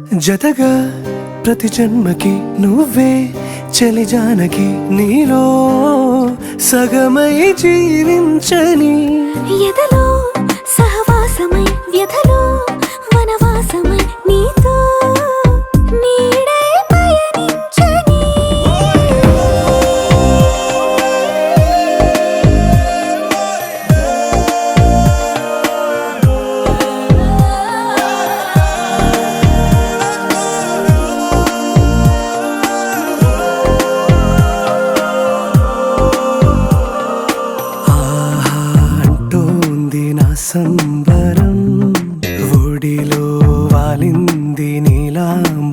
జతగా ప్రతి జన్మకి నువ్వే చలి జానకి, నీలో సగమై జీవించని, ఎదలో సహవాసమై వ్యధలో వనవాసమై నీతో నీడై పయనించని. సంబరం ఒడిలో వాలింది నీలాంబరం.